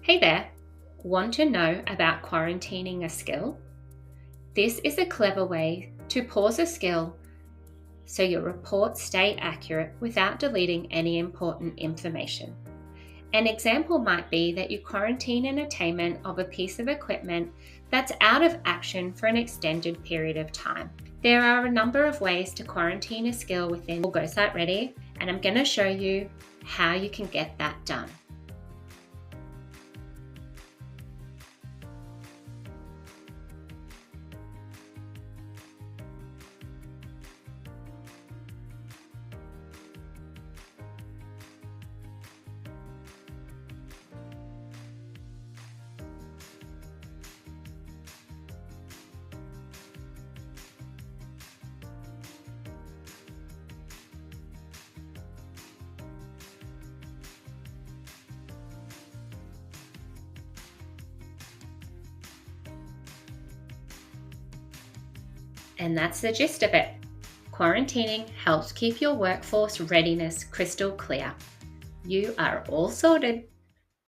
Hey there! Want to know about quarantining a skill? This is a clever way to pause a skill so your reports stay accurate without deleting any important information. An example might be that you quarantine an attainment of a piece of equipment that's out of action for an extended period of time. There are a number of ways to quarantine a skill within Go Site Ready, and I'm going to show you how you can get that done. And that's the gist of it. Quarantining helps keep your workforce readiness crystal clear. You are all sorted.